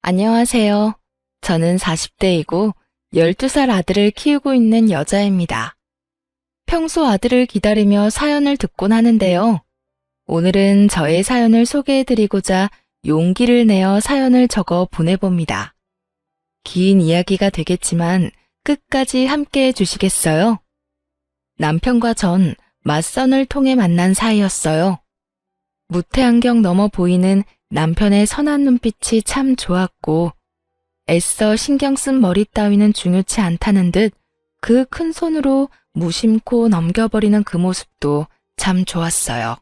안녕하세요. 저는 40대이고 12살 아들을 키우고 있는 여자입니다. 평소 아들을 기다리며 사연을 듣곤 하는데요. 오늘은 저의 사연을 소개해드리고자 용기를 내어 사연을 적어 보내봅니다. 긴 이야기가 되겠지만 끝까지 함께 해주시겠어요? 남편과 전 맞선을 통해 만난 사이였어요. 무태안경 너머 보이는 남편의 선한 눈빛이 참 좋았고 애써 신경 쓴 머리 따위는 중요치 않다는 듯 그 큰 손으로 무심코 넘겨버리는 그 모습도 참 좋았어요.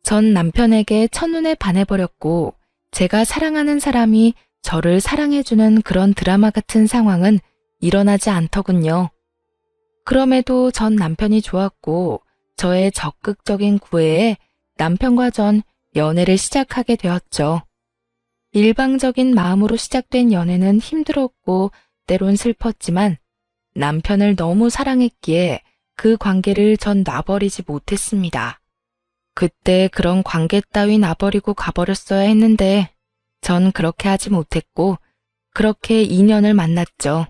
전 남편에게 첫눈에 반해버렸고 제가 사랑하는 사람이 저를 사랑해주는 그런 드라마 같은 상황은 일어나지 않더군요. 그럼에도 전 남편이 좋았고 저의 적극적인 구애에 남편과 전 연애를 시작하게 되었죠. 일방적인 마음으로 시작된 연애는 힘들었고 때론 슬펐지만 남편을 너무 사랑했기에 그 관계를 전 놔버리지 못했습니다. 그때 그런 관계 따위 놔버리고 가버렸어야 했는데 전 그렇게 하지 못했고 그렇게 인연을 만났죠.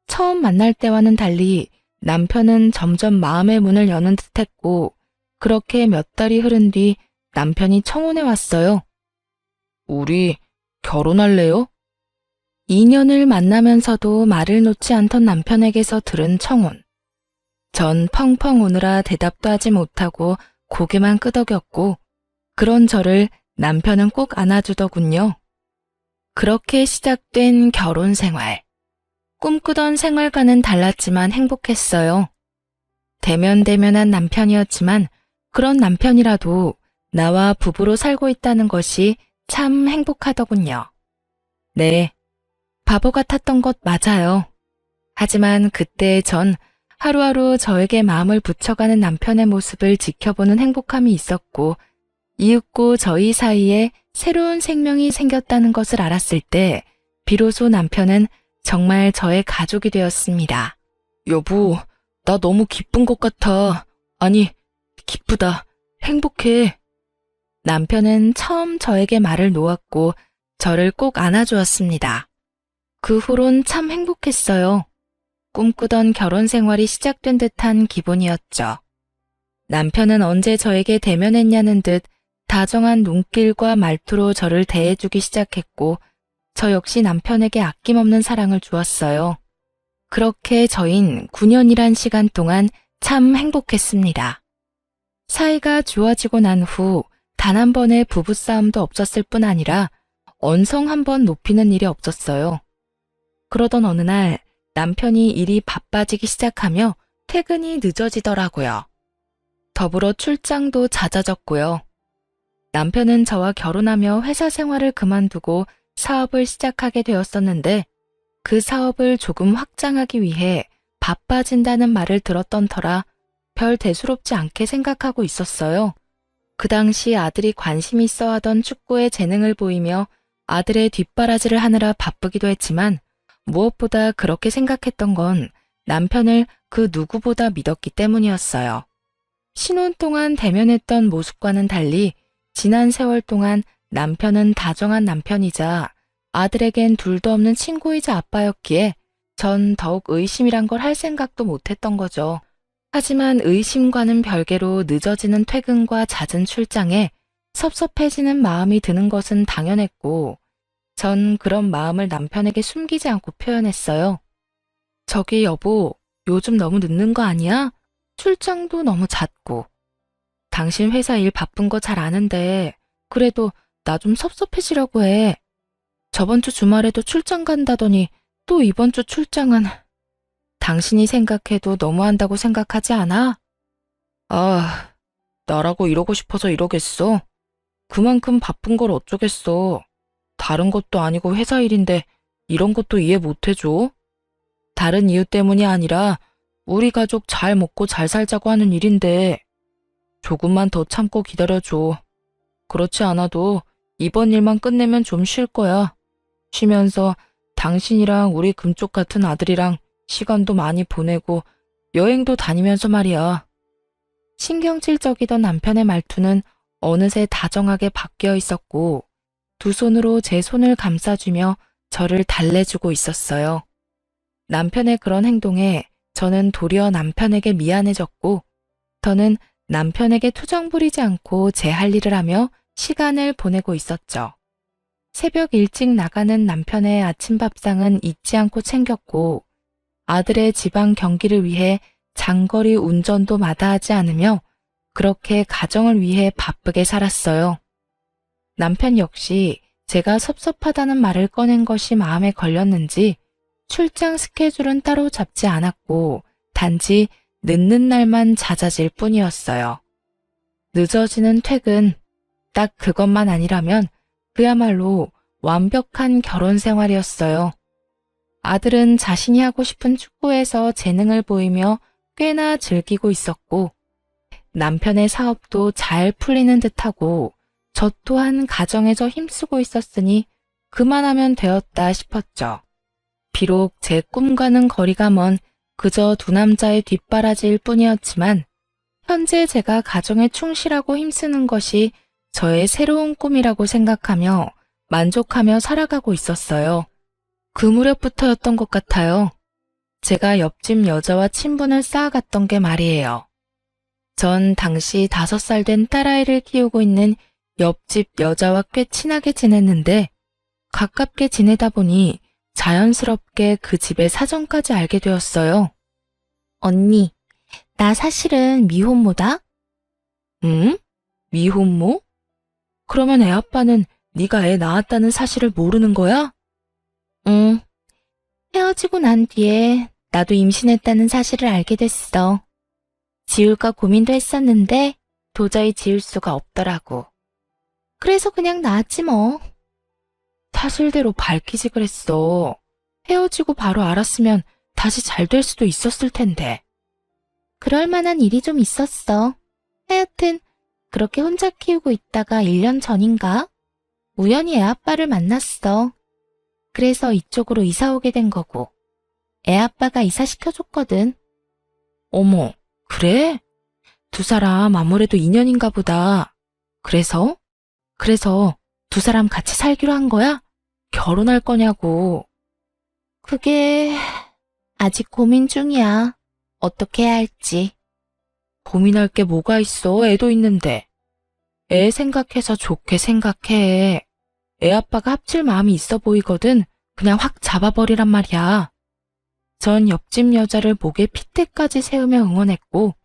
처음 만날 때와는 달리 남편은 점점 마음의 문을 여는 듯했고 그렇게 몇 달이 흐른 뒤 남편이 청혼해 왔어요. 우리 결혼할래요? 2년을 만나면서도 말을 놓지 않던 남편에게서 들은 청혼. 전 펑펑 우느라 대답도 하지 못하고 고개만 끄덕였고 그런 저를 남편은 꼭 안아주더군요. 그렇게 시작된 결혼 생활. 꿈꾸던 생활과는 달랐지만 행복했어요. 대면대면한 남편이었지만 그런 남편이라도 나와 부부로 살고 있다는 것이 참 행복하더군요. 네, 바보 같았던 것 맞아요. 하지만 그때 전 하루하루 저에게 마음을 붙여가는 남편의 모습을 지켜보는 행복함이 있었고 이윽고 저희 사이에 새로운 생명이 생겼다는 것을 알았을 때 비로소 남편은 정말 저의 가족이 되었습니다. 여보, 나 너무 기쁜 것 같아. 아니, 기쁘다. 행복해. 남편은 처음 저에게 말을 놓았고 저를 꼭 안아주었습니다. 그 후론 참 행복했어요. 꿈꾸던 결혼 생활이 시작된 듯한 기분이었죠. 남편은 언제 저에게 대면했냐는 듯 다정한 눈길과 말투로 저를 대해주기 시작했고 저 역시 남편에게 아낌없는 사랑을 주었어요. 그렇게 저흰 9년이란 시간 동안 참 행복했습니다. 사이가 좋아지고 난 후 단 한 번의 부부싸움도 없었을 뿐 아니라 언성 한 번 높이는 일이 없었어요. 그러던 어느 날 남편이 일이 바빠지기 시작하며 퇴근이 늦어지더라고요. 더불어 출장도 잦아졌고요. 남편은 저와 결혼하며 회사 생활을 그만두고 사업을 시작하게 되었었는데 그 사업을 조금 확장하기 위해 바빠진다는 말을 들었던 터라 별 대수롭지 않게 생각하고 있었어요. 그 당시 아들이 관심 있어 하던 축구에 재능을 보이며 아들의 뒷바라지를 하느라 바쁘기도 했지만 무엇보다 그렇게 생각했던 건 남편을 그 누구보다 믿었기 때문이었어요. 신혼 동안 대면했던 모습과는 달리 지난 세월 동안 남편은 다정한 남편이자 아들에겐 둘도 없는 친구이자 아빠였기에 전 더욱 의심이란 걸 할 생각도 못했던 거죠. 하지만 의심과는 별개로 늦어지는 퇴근과 잦은 출장에 섭섭해지는 마음이 드는 것은 당연했고 전 그런 마음을 남편에게 숨기지 않고 표현했어요. 저기 여보, 요즘 너무 늦는 거 아니야? 출장도 너무 잦고. 당신 회사 일 바쁜 거 잘 아는데 그래도 나 좀 섭섭해지려고 해. 저번 주 주말에도 출장 간다더니 또 이번 주 출장은 당신이 생각해도 너무한다고 생각하지 않아? 아, 나라고 이러고 싶어서 이러겠어. 그만큼 바쁜 걸 어쩌겠어. 다른 것도 아니고 회사 일인데 이런 것도 이해 못 해줘? 다른 이유 때문이 아니라 우리 가족 잘 먹고 잘 살자고 하는 일인데 조금만 더 참고 기다려줘. 그렇지 않아도 이번 일만 끝내면 좀 쉴 거야. 쉬면서 당신이랑 우리 금쪽 같은 아들이랑 시간도 많이 보내고 여행도 다니면서 말이야. 신경질적이던 남편의 말투는 어느새 다정하게 바뀌어 있었고 두 손으로 제 손을 감싸주며 저를 달래주고 있었어요. 남편의 그런 행동에 저는 도리어 남편에게 미안해졌고, 저는 남편에게 투정 부리지 않고 제 할 일을 하며 시간을 보내고 있었죠. 새벽 일찍 나가는 남편의 아침밥상은 잊지 않고 챙겼고, 아들의 지방 경기를 위해 장거리 운전도 마다하지 않으며 그렇게 가정을 위해 바쁘게 살았어요. 남편 역시 제가 섭섭하다는 말을 꺼낸 것이 마음에 걸렸는지 출장 스케줄은 따로 잡지 않았고 단지 늦는 날만 잦아질 뿐이었어요. 늦어지는 퇴근, 딱 그것만 아니라면 그야말로 완벽한 결혼 생활이었어요. 아들은 자신이 하고 싶은 축구에서 재능을 보이며 꽤나 즐기고 있었고, 남편의 사업도 잘 풀리는 듯하고 저 또한 가정에서 힘쓰고 있었으니 그만하면 되었다 싶었죠. 비록 제 꿈과는 거리가 먼 그저 두 남자의 뒷바라지일 뿐이었지만 현재 제가 가정에 충실하고 힘쓰는 것이 저의 새로운 꿈이라고 생각하며 만족하며 살아가고 있었어요. 그 무렵부터였던 것 같아요. 제가 옆집 여자와 친분을 쌓아갔던 게 말이에요. 전 당시 5살 된 딸아이를 키우고 있는 옆집 여자와 꽤 친하게 지냈는데 가깝게 지내다 보니 자연스럽게 그 집의 사정까지 알게 되었어요. 언니, 나 사실은 미혼모다? 응? 미혼모? 그러면 애 아빠는 네가 애 낳았다는 사실을 모르는 거야? 응. 헤어지고 난 뒤에 나도 임신했다는 사실을 알게 됐어. 지울까 고민도 했었는데 도저히 지울 수가 없더라고. 그래서 그냥 낳았지 뭐. 사실대로 밝히지 그랬어. 헤어지고 바로 알았으면 다시 잘 될 수도 있었을 텐데. 그럴 만한 일이 좀 있었어. 하여튼 그렇게 혼자 키우고 있다가 1년 전인가? 우연히 애 아빠를 만났어. 그래서 이쪽으로 이사 오게 된 거고. 애 아빠가 이사시켜줬거든. 어머, 그래? 두 사람 아무래도 인연인가 보다. 그래서 두 사람 같이 살기로 한 거야? 결혼할 거냐고. 그게 아직 고민 중이야. 어떻게 해야 할지. 고민할 게 뭐가 있어? 애도 있는데. 애 생각해서 좋게 생각해. 애 아빠가 합칠 마음이 있어 보이거든. 그냥 확 잡아버리란 말이야. 전 옆집 여자를 목에 핏대까지 세우며 응원했고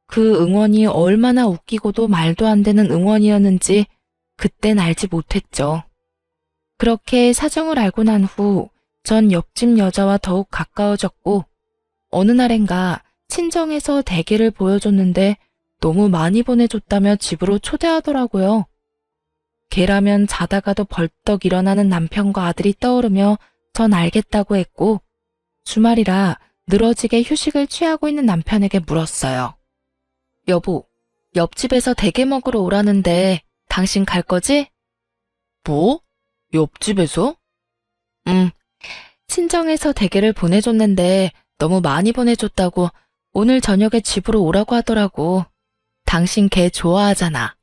그 응원이 얼마나 웃기고도 말도 안 되는 응원이었는지 그땐 알지 못했죠. 그렇게 사정을 알고 난 후 전 옆집 여자와 더욱 가까워졌고 어느 날엔가 친정에서 대게를 보여줬는데 너무 많이 보내줬다며 집으로 초대하더라고요. 걔라면 자다가도 벌떡 일어나는 남편과 아들이 떠오르며 전 알겠다고 했고 주말이라 늘어지게 휴식을 취하고 있는 남편에게 물었어요. 여보, 옆집에서 대게 먹으러 오라는데 당신 갈 거지? 뭐? 옆집에서? 응. 친정에서 대게를 보내줬는데 너무 많이 보내줬다고 오늘 저녁에 집으로 오라고 하더라고. 당신 걔 좋아하잖아.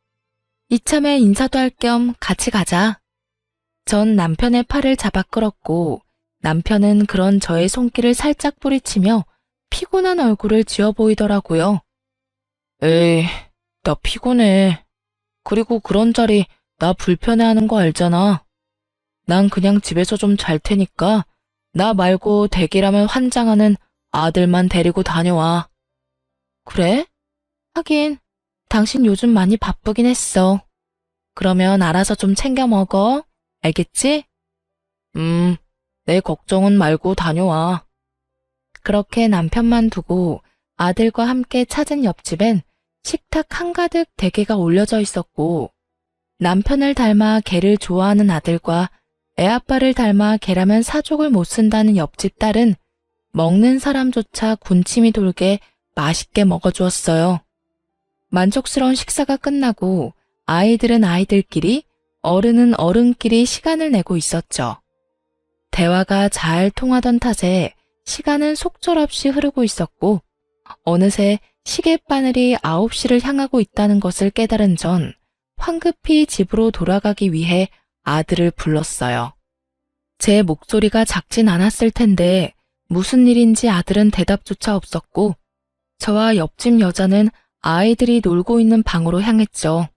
이참에 인사도 할 겸 같이 가자. 전 남편의 팔을 잡아 끌었고 남편은 그런 저의 손길을 살짝 뿌리치며 피곤한 얼굴을 지어 보이더라고요. 에이, 나 피곤해. 그리고 그런 자리 나 불편해하는 거 알잖아. 난 그냥 집에서 좀 잘 테니까 나 말고 대기라면 환장하는 아들만 데리고 다녀와. 그래? 하긴 당신 요즘 많이 바쁘긴 했어. 그러면 알아서 좀 챙겨 먹어. 알겠지? 내 걱정은 말고 다녀와. 그렇게 남편만 두고 아들과 함께 찾은 옆집엔 식탁 한가득 대게가 올려져 있었고 남편을 닮아 게를 좋아하는 아들과 애아빠를 닮아 게라면 사족을 못 쓴다는 옆집 딸은 먹는 사람조차 군침이 돌게 맛있게 먹어주었어요. 만족스러운 식사가 끝나고 아이들은 아이들끼리 어른은 어른끼리 시간을 내고 있었죠. 대화가 잘 통하던 탓에 시간은 속절없이 흐르고 있었고 어느새 시계바늘이 9시를 향하고 있다는 것을 깨달은 전 황급히 집으로 돌아가기 위해 아들을 불렀어요. 제 목소리가 작진 않았을 텐데 무슨 일인지 아들은 대답조차 없었고 저와 옆집 여자는 아이들이 놀고 있는 방으로 향했죠.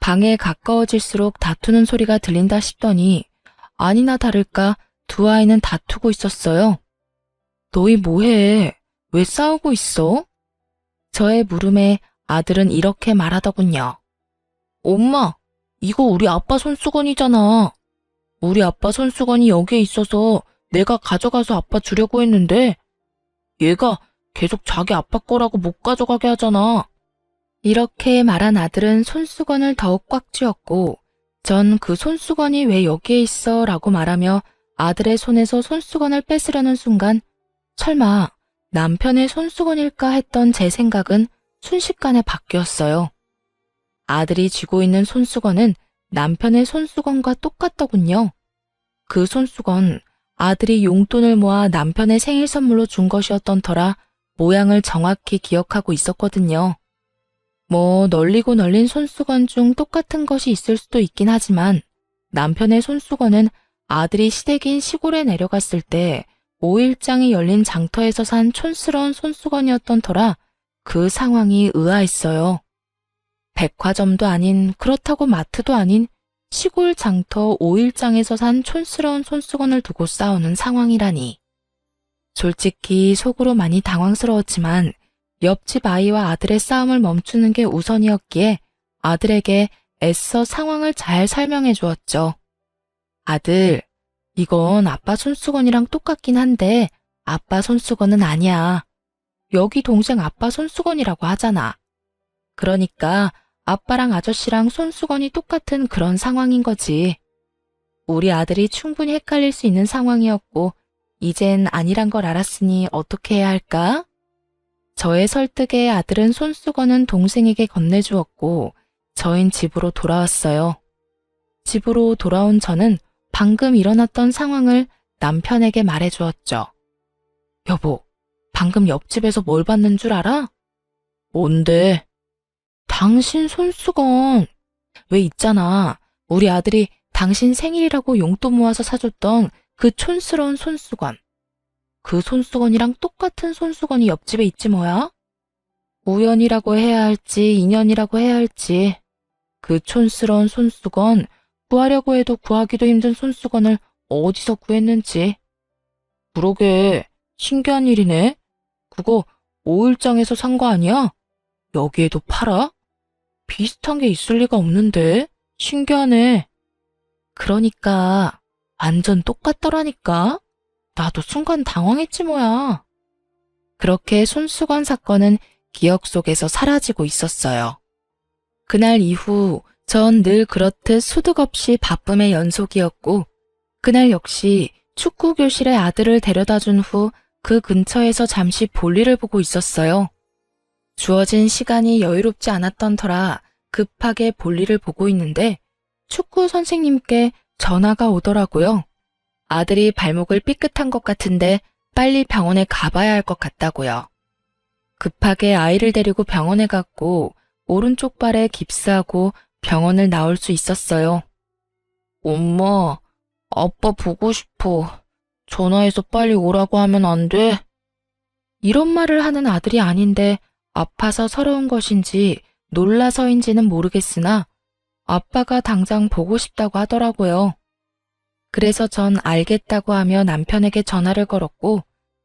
방에 가까워질수록 다투는 소리가 들린다 싶더니 아니나 다를까 두 아이는 다투고 있었어요. 너희 뭐해? 왜 싸우고 있어? 저의 물음에 아들은 이렇게 말하더군요. 엄마, 이거 우리 아빠 손수건이잖아. 우리 아빠 손수건이 여기에 있어서 내가 가져가서 아빠 주려고 했는데 얘가 계속 자기 아빠 거라고 못 가져가게 하잖아. 이렇게 말한 아들은 손수건을 더욱 꽉 쥐었고 전 그 손수건이 왜 여기에 있어? 라고 말하며 아들의 손에서 손수건을 뺏으려는 순간 설마 남편의 손수건일까 했던 제 생각은 순식간에 바뀌었어요. 아들이 쥐고 있는 손수건은 남편의 손수건과 똑같더군요. 그 손수건, 아들이 용돈을 모아 남편의 생일 선물로 준 것이었던 터라 모양을 정확히 기억하고 있었거든요. 뭐 널리고 널린 손수건 중 똑같은 것이 있을 수도 있긴 하지만 남편의 손수건은 아들이 시댁인 시골에 내려갔을 때 5일장이 열린 장터에서 산 촌스러운 손수건이었던 터라 그 상황이 의아했어요. 백화점도 아닌 그렇다고 마트도 아닌 시골 장터 5일장에서 산 촌스러운 손수건을 두고 싸우는 상황이라니. 솔직히 속으로 많이 당황스러웠지만 옆집 아이와 아들의 싸움을 멈추는 게 우선이었기에 아들에게 애써 상황을 잘 설명해 주었죠. 아들, 이건 아빠 손수건이랑 똑같긴 한데 아빠 손수건은 아니야. 여기 동생 아빠 손수건이라고 하잖아. 그러니까 아빠랑 아저씨랑 손수건이 똑같은 그런 상황인 거지. 우리 아들이 충분히 헷갈릴 수 있는 상황이었고 이젠 아니란 걸 알았으니 어떻게 해야 할까? 저의 설득에 아들은 손수건은 동생에게 건네주었고 저흰 집으로 돌아왔어요. 집으로 돌아온 저는 방금 일어났던 상황을 남편에게 말해주었죠. 여보, 방금 옆집에서 뭘 봤는 줄 알아? 뭔데? 당신 손수건. 왜 있잖아. 우리 아들이 당신 생일이라고 용돈 모아서 사줬던 그 촌스러운 손수건. 그 손수건이랑 똑같은 손수건이 옆집에 있지 뭐야? 우연이라고 해야 할지 인연이라고 해야 할지. 그 촌스러운 손수건, 구하려고 해도 구하기도 힘든 손수건을 어디서 구했는지. 그러게, 신기한 일이네. 그거 5일장에서 산 거 아니야? 여기에도 팔아? 비슷한 게 있을 리가 없는데? 신기하네. 그러니까 완전 똑같더라니까. 나도 순간 당황했지 뭐야. 그렇게 손수건 사건은 기억 속에서 사라지고 있었어요. 그날 이후 전 늘 그렇듯 소득 없이 바쁨의 연속이었고 그날 역시 축구 교실에 아들을 데려다 준 후 그 근처에서 잠시 볼일을 보고 있었어요. 주어진 시간이 여유롭지 않았던 터라 급하게 볼일을 보고 있는데 축구 선생님께 전화가 오더라고요. 아들이 발목을 삐끗한 것 같은데 빨리 병원에 가봐야 할 것 같다고요. 급하게 아이를 데리고 병원에 갔고 오른쪽 발에 깁스하고 병원을 나올 수 있었어요. 엄마, 아빠 보고 싶어. 전화해서 빨리 오라고 하면 안 돼? 이런 말을 하는 아들이 아닌데 아파서 서러운 것인지 놀라서인지는 모르겠으나 아빠가 당장 보고 싶다고 하더라고요. 그래서 전 알겠다고 하며 남편에게 전화를 걸었고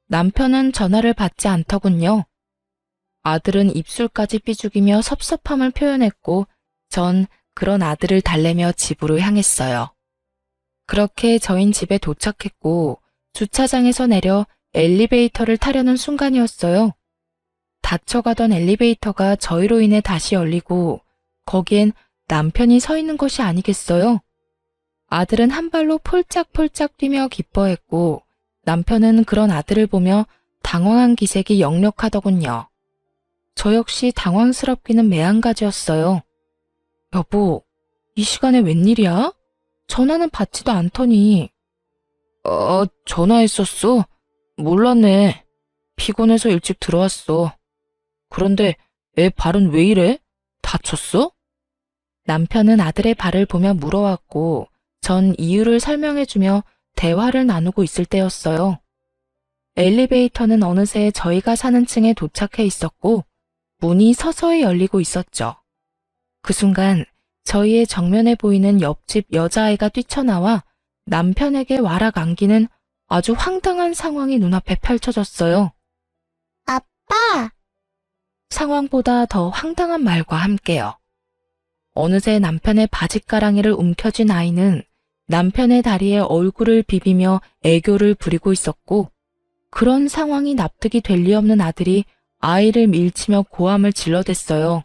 남편은 전화를 받지 않더군요. 아들은 입술까지 삐죽이며 섭섭함을 표현했고 전 그런 아들을 달래며 집으로 향했어요. 그렇게 저흰 집에 도착했고 주차장에서 내려 엘리베이터를 타려는 순간이었어요. 닫혀가던 엘리베이터가 저희로 인해 다시 열리고 거기엔 남편이 서 있는 것이 아니겠어요? 아들은 한 발로 폴짝폴짝 뛰며 기뻐했고 남편은 그런 아들을 보며 당황한 기색이 역력하더군요. 저 역시 당황스럽기는 매한가지였어요. 여보, 이 시간에 웬일이야? 전화는 받지도 않더니. 전화했었어? 몰랐네. 피곤해서 일찍 들어왔어. 그런데 애 발은 왜 이래? 다쳤어? 남편은 아들의 발을 보며 물어왔고 전 이유를 설명해주며 대화를 나누고 있을 때였어요. 엘리베이터는 어느새 저희가 사는 층에 도착해 있었고 문이 서서히 열리고 있었죠. 그 순간 저희의 정면에 보이는 옆집 여자아이가 뛰쳐나와 남편에게 와락 안기는 아주 황당한 상황이 눈앞에 펼쳐졌어요. 아빠! 상황보다 더 황당한 말과 함께요. 어느새 남편의 바짓가랑이를 움켜쥔 아이는 남편의 다리에 얼굴을 비비며 애교를 부리고 있었고, 그런 상황이 납득이 될 리 없는 아들이 아이를 밀치며 고함을 질러댔어요.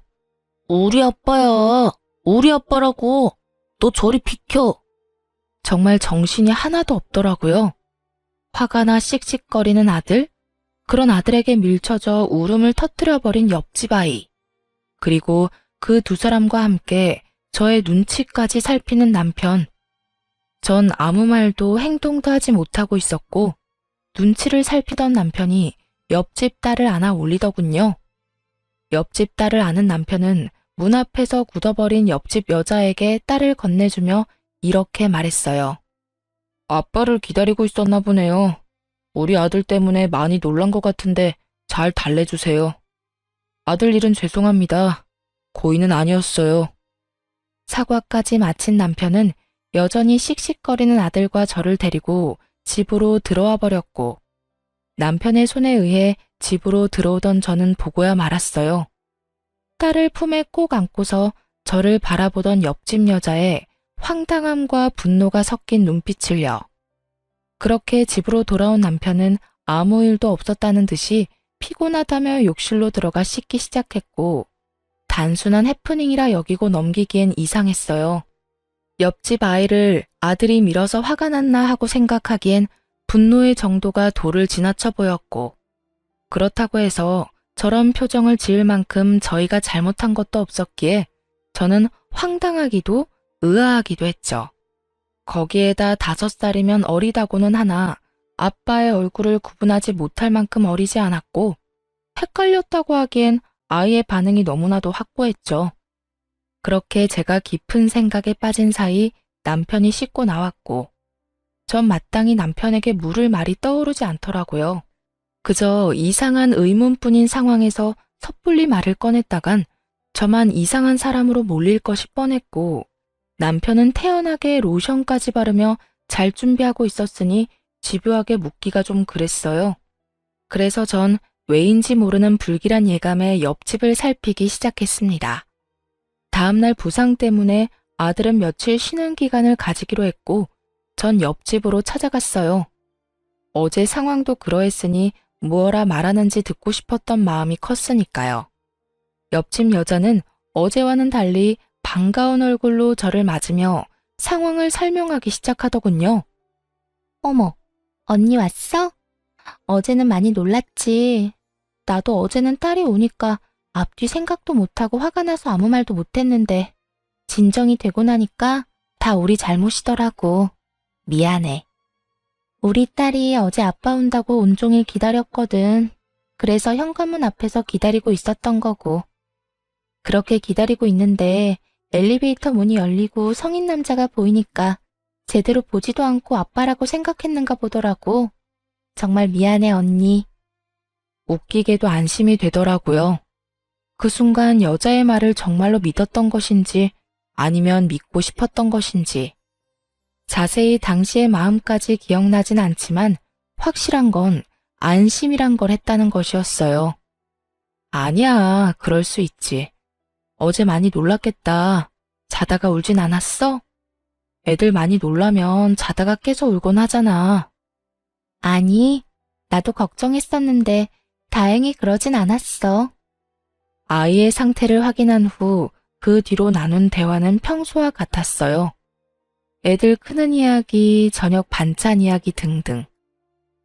우리 아빠야. 우리 아빠라고. 너 저리 비켜. 정말 정신이 하나도 없더라고요. 화가 나 씩씩거리는 아들, 그런 아들에게 밀쳐져 울음을 터뜨려버린 옆집 아이, 그리고 그 두 사람과 함께 저의 눈치까지 살피는 남편. 전 아무 말도 행동도 하지 못하고 있었고 눈치를 살피던 남편이 옆집 딸을 안아 올리더군요. 옆집 딸을 안은 남편은 문 앞에서 굳어버린 옆집 여자에게 딸을 건네주며 이렇게 말했어요. 아빠를 기다리고 있었나 보네요. 우리 아들 때문에 많이 놀란 것 같은데 잘 달래주세요. 아들 일은 죄송합니다. 고의는 아니었어요. 사과까지 마친 남편은 여전히 씩씩거리는 아들과 저를 데리고 집으로 들어와 버렸고, 남편의 손에 의해 집으로 들어오던 저는 보고야 말았어요. 딸을 품에 꼭 안고서 저를 바라보던 옆집 여자의 황당함과 분노가 섞인 눈빛을요. 그렇게 집으로 돌아온 남편은 아무 일도 없었다는 듯이 피곤하다며 욕실로 들어가 씻기 시작했고, 단순한 해프닝이라 여기고 넘기기엔 이상했어요. 옆집 아이를 아들이 밀어서 화가 났나 하고 생각하기엔 분노의 정도가 도를 지나쳐 보였고, 그렇다고 해서 저런 표정을 지을 만큼 저희가 잘못한 것도 없었기에 저는 황당하기도 의아하기도 했죠. 거기에다 5살이면 어리다고는 하나 아빠의 얼굴을 구분하지 못할 만큼 어리지 않았고, 헷갈렸다고 하기엔 아이의 반응이 너무나도 확고했죠. 그렇게 제가 깊은 생각에 빠진 사이 남편이 씻고 나왔고, 전 마땅히 남편에게 물을 말이 떠오르지 않더라고요. 그저 이상한 의문뿐인 상황에서 섣불리 말을 꺼냈다간 저만 이상한 사람으로 몰릴 것이 뻔했고, 남편은 태연하게 로션까지 바르며 잘 준비하고 있었으니 집요하게 묻기가 좀 그랬어요. 그래서 전 왜인지 모르는 불길한 예감에 옆집을 살피기 시작했습니다. 다음날 부상 때문에 아들은 며칠 쉬는 기간을 가지기로 했고, 전 옆집으로 찾아갔어요. 어제 상황도 그러했으니 무엇라 말하는지 듣고 싶었던 마음이 컸으니까요. 옆집 여자는 어제와는 달리 반가운 얼굴로 저를 맞으며 상황을 설명하기 시작하더군요. 어머, 언니 왔어? 어제는 많이 놀랐지. 나도 어제는 딸이 오니까 앞뒤 생각도 못하고 화가 나서 아무 말도 못했는데 진정이 되고 나니까 다 우리 잘못이더라고. 미안해. 우리 딸이 어제 아빠 온다고 온종일 기다렸거든. 그래서 현관문 앞에서 기다리고 있었던 거고. 그렇게 기다리고 있는데 엘리베이터 문이 열리고 성인 남자가 보이니까 제대로 보지도 않고 아빠라고 생각했는가 보더라고. 정말 미안해, 언니. 웃기게도 안심이 되더라고요. 그 순간 여자의 말을 정말로 믿었던 것인지 아니면 믿고 싶었던 것인지. 자세히 당시의 마음까지 기억나진 않지만 확실한 건 안심이란 걸 했다는 것이었어요. 아니야, 그럴 수 있지. 어제 많이 놀랐겠다. 자다가 울진 않았어? 애들 많이 놀라면 자다가 깨서 울곤 하잖아. 아니, 나도 걱정했었는데 다행히 그러진 않았어. 아이의 상태를 확인한 후 그 뒤로 나눈 대화는 평소와 같았어요. 애들 크는 이야기, 저녁 반찬 이야기 등등.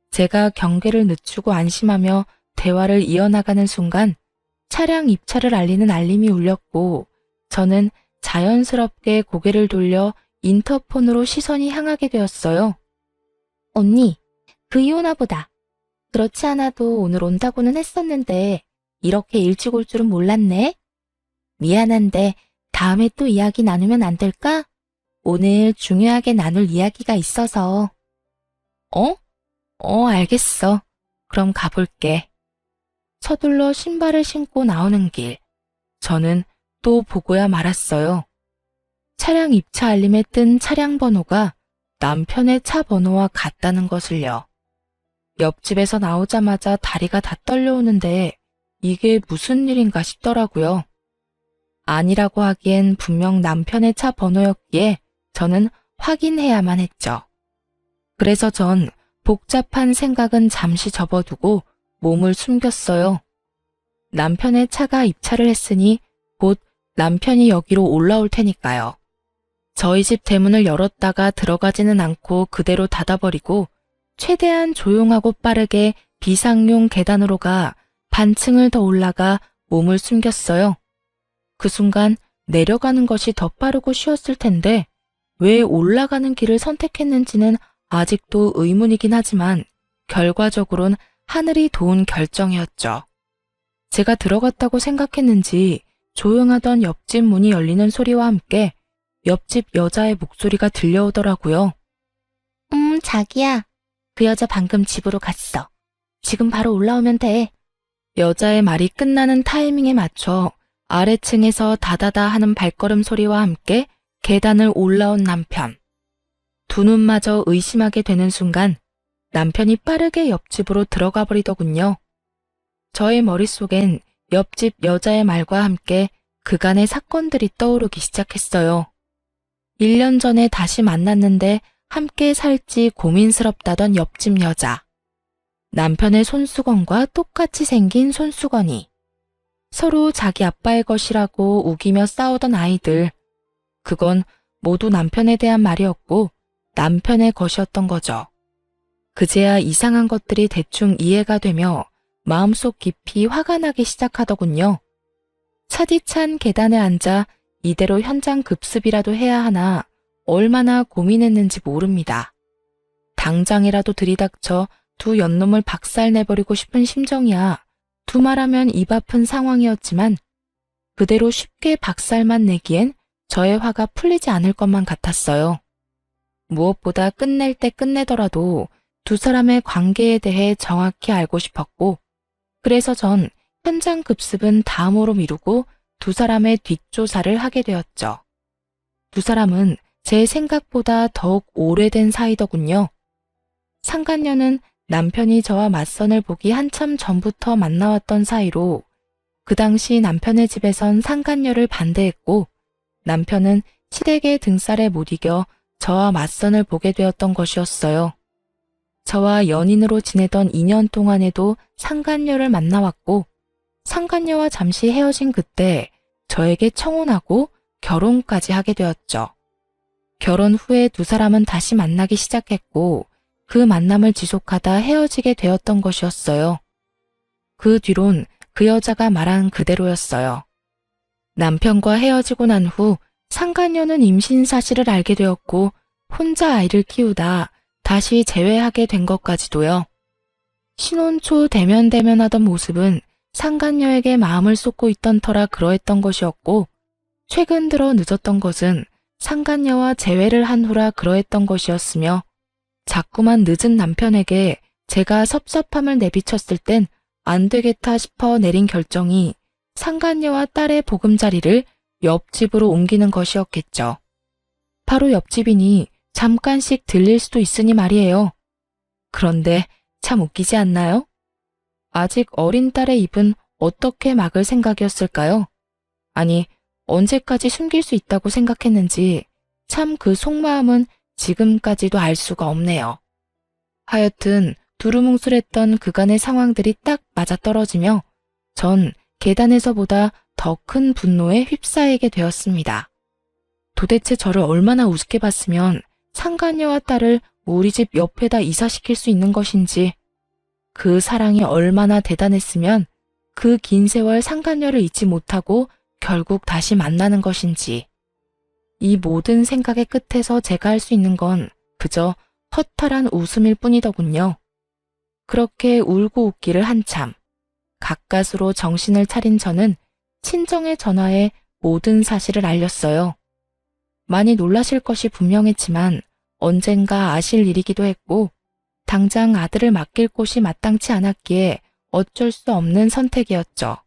제가 경계를 늦추고 안심하며 대화를 이어나가는 순간 차량 입찰을 알리는 알림이 울렸고, 저는 자연스럽게 고개를 돌려 인터폰으로 시선이 향하게 되었어요. 언니, 그이 오나 보다. 그렇지 않아도 오늘 온다고는 했었는데 이렇게 일찍 올 줄은 몰랐네. 미안한데 다음에 또 이야기 나누면 안 될까? 오늘 중요하게 나눌 이야기가 있어서. 알겠어. 그럼 가볼게. 서둘러 신발을 신고 나오는 길. 저는 또 보고야 말았어요. 차량 입차 알림에 뜬 차량 번호가 남편의 차 번호와 같다는 것을요. 옆집에서 나오자마자 다리가 다 떨려오는데 이게 무슨 일인가 싶더라고요. 아니라고 하기엔 분명 남편의 차 번호였기에 저는 확인해야만 했죠. 그래서 전 복잡한 생각은 잠시 접어두고 몸을 숨겼어요. 남편의 차가 입차를 했으니 곧 남편이 여기로 올라올 테니까요. 저희 집 대문을 열었다가 들어가지는 않고 그대로 닫아버리고 최대한 조용하고 빠르게 비상용 계단으로 가 반층을 더 올라가 몸을 숨겼어요. 그 순간 내려가는 것이 더 빠르고 쉬웠을 텐데 왜 올라가는 길을 선택했는지는 아직도 의문이긴 하지만 결과적으론 하늘이 도운 결정이었죠. 제가 들어갔다고 생각했는지 조용하던 옆집 문이 열리는 소리와 함께 옆집 여자의 목소리가 들려오더라고요. 자기야. 그 여자 방금 집으로 갔어. 지금 바로 올라오면 돼. 여자의 말이 끝나는 타이밍에 맞춰 아래층에서 다다다 하는 발걸음 소리와 함께 계단을 올라온 남편. 두 눈마저 의심하게 되는 순간 남편이 빠르게 옆집으로 들어가 버리더군요. 저의 머릿속엔 옆집 여자의 말과 함께 그간의 사건들이 떠오르기 시작했어요. 1년 전에 다시 만났는데 함께 살지 고민스럽다던 옆집 여자. 남편의 손수건과 똑같이 생긴 손수건이. 서로 자기 아빠의 것이라고 우기며 싸우던 아이들. 그건 모두 남편에 대한 말이었고 남편의 것이었던 거죠. 그제야 이상한 것들이 대충 이해가 되며 마음속 깊이 화가 나기 시작하더군요. 차디찬 계단에 앉아 이대로 현장 급습이라도 해야 하나 얼마나 고민했는지 모릅니다. 당장이라도 들이닥쳐 두 연놈을 박살내버리고 싶은 심정이야 두말하면 입 아픈 상황이었지만 그대로 쉽게 박살만 내기엔 저의 화가 풀리지 않을 것만 같았어요. 무엇보다 끝낼 때 끝내더라도 두 사람의 관계에 대해 정확히 알고 싶었고 그래서 전 현장 급습은 다음으로 미루고 두 사람의 뒷조사를 하게 되었죠. 두 사람은 제 생각보다 더욱 오래된 사이더군요. 상간녀는 남편이 저와 맞선을 보기 한참 전부터 만나왔던 사이로 그 당시 남편의 집에선 상간녀를 반대했고 남편은 시댁의 등살에 못 이겨 저와 맞선을 보게 되었던 것이었어요. 저와 연인으로 지내던 2년 동안에도 상간녀를 만나왔고 상간녀와 잠시 헤어진 그때 저에게 청혼하고 결혼까지 하게 되었죠. 결혼 후에 두 사람은 다시 만나기 시작했고 그 만남을 지속하다 헤어지게 되었던 것이었어요. 그 뒤론 그 여자가 말한 그대로였어요. 남편과 헤어지고 난 후 상간녀는 임신 사실을 알게 되었고 혼자 아이를 키우다 다시 재회하게 된 것까지도요. 신혼 초 대면하던 모습은 상간녀에게 마음을 쏟고 있던 터라 그러했던 것이었고 최근 들어 늦었던 것은 상간녀와 재회를 한 후라 그러했던 것이었으며 자꾸만 늦은 남편에게 제가 섭섭함을 내비쳤을 땐 안 되겠다 싶어 내린 결정이 상간녀와 딸의 보금자리를 옆집으로 옮기는 것이었겠죠. 바로 옆집이니 잠깐씩 들릴 수도 있으니 말이에요. 그런데 참 웃기지 않나요? 아직 어린 딸의 입은 어떻게 막을 생각이었을까요? 아니, 언제까지 숨길 수 있다고 생각했는지 참 그 속마음은 지금까지도 알 수가 없네요. 하여튼 두루뭉술했던 그간의 상황들이 딱 맞아떨어지며 전 계단에서보다 더 큰 분노에 휩싸이게 되었습니다. 도대체 저를 얼마나 우습게 봤으면 상간녀와 딸을 우리 집 옆에다 이사시킬 수 있는 것인지, 그 사랑이 얼마나 대단했으면 그 긴 세월 상간녀를 잊지 못하고 결국 다시 만나는 것인지. 이 모든 생각의 끝에서 제가 할 수 있는 건 그저 허탈한 웃음일 뿐이더군요. 그렇게 울고 웃기를 한참. 가까스로 정신을 차린 저는 친정에 전화해 모든 사실을 알렸어요. 많이 놀라실 것이 분명했지만 언젠가 아실 일이기도 했고 당장 아들을 맡길 곳이 마땅치 않았기에 어쩔 수 없는 선택이었죠.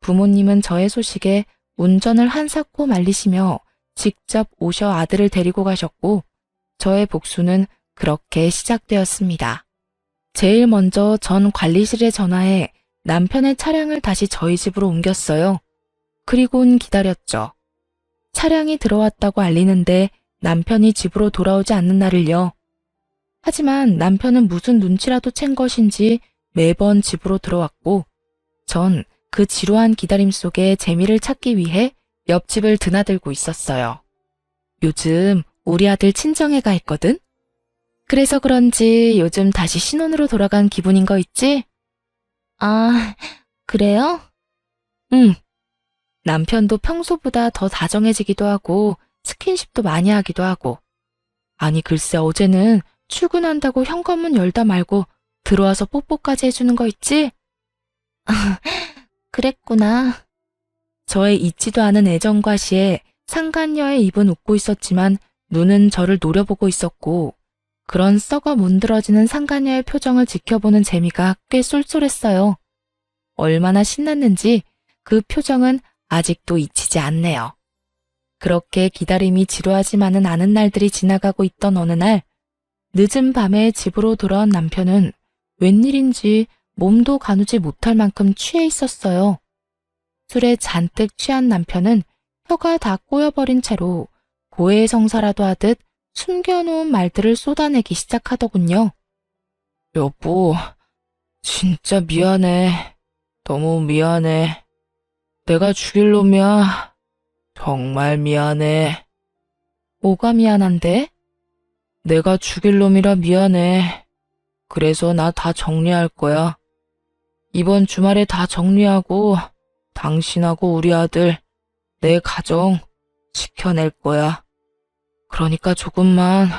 부모님은 저의 소식에 운전을 한사코 말리시며 직접 오셔 아들을 데리고 가셨고 저의 복수는 그렇게 시작되었습니다. 제일 먼저 전 관리실에 전화해 남편의 차량을 다시 저희 집으로 옮겼어요. 그리곤 기다렸죠. 차량이 들어왔다고 알리는데 남편이 집으로 돌아오지 않는 날을요. 하지만 남편은 무슨 눈치라도 챈 것인지 매번 집으로 들어왔고 전 그 지루한 기다림 속에 재미를 찾기 위해 옆집을 드나들고 있었어요. 요즘 우리 아들 친정에가 있거든? 그래서 그런지 요즘 다시 신혼으로 돌아간 기분인 거 있지? 아, 그래요? 응. 남편도 평소보다 더 다정해지기도 하고 스킨십도 많이 하기도 하고. 아니 글쎄 어제는 출근한다고 현관문 열다 말고 들어와서 뽀뽀까지 해주는 거 있지? 그랬구나. 저의 잊지도 않은 애정과 시에 상간녀의 입은 웃고 있었지만 눈은 저를 노려보고 있었고 그런 썩어 문드러지는 상간녀의 표정을 지켜보는 재미가 꽤 쏠쏠했어요. 얼마나 신났는지 그 표정은 아직도 잊히지 않네요. 그렇게 기다림이 지루하지만은 않은 날들이 지나가고 있던 어느 날 늦은 밤에 집으로 돌아온 남편은 웬일인지 몸도 가누지 못할 만큼 취해 있었어요. 술에 잔뜩 취한 남편은 혀가 다 꼬여버린 채로 고해성사라도 하듯 숨겨놓은 말들을 쏟아내기 시작하더군요. 여보, 진짜 미안해. 너무 미안해. 내가 죽일 놈이야. 정말 미안해. 뭐가 미안한데? 내가 죽일 놈이라 미안해. 그래서 나 다 정리할 거야. 이번 주말에 다 정리하고 당신하고 우리 아들, 내 가정 지켜낼 거야. 그러니까 조금만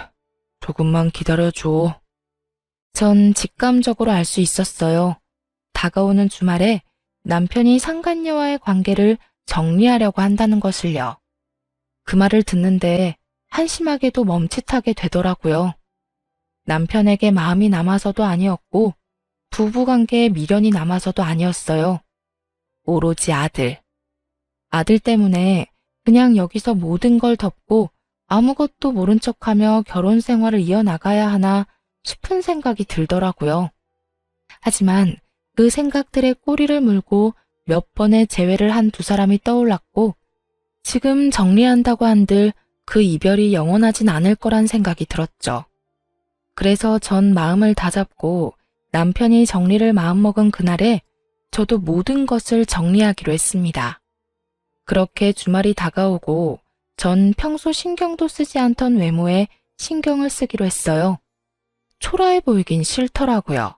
기다려줘. 전 직감적으로 알 수 있었어요. 다가오는 주말에 남편이 상간녀와의 관계를 정리하려고 한다는 것을요. 그 말을 듣는데 한심하게도 멈칫하게 되더라고요. 남편에게 마음이 남아서도 아니었고 부부관계에 미련이 남아서도 아니었어요. 오로지 아들. 아들 때문에 그냥 여기서 모든 걸 덮고 아무것도 모른 척하며 결혼 생활을 이어나가야 하나 싶은 생각이 들더라고요. 하지만 그 생각들의 꼬리를 물고 몇 번의 재회를 한 두 사람이 떠올랐고 지금 정리한다고 한들 그 이별이 영원하진 않을 거란 생각이 들었죠. 그래서 전 마음을 다잡고 남편이 정리를 마음먹은 그날에 저도 모든 것을 정리하기로 했습니다. 그렇게 주말이 다가오고 전 평소 신경도 쓰지 않던 외모에 신경을 쓰기로 했어요. 초라해 보이긴 싫더라고요.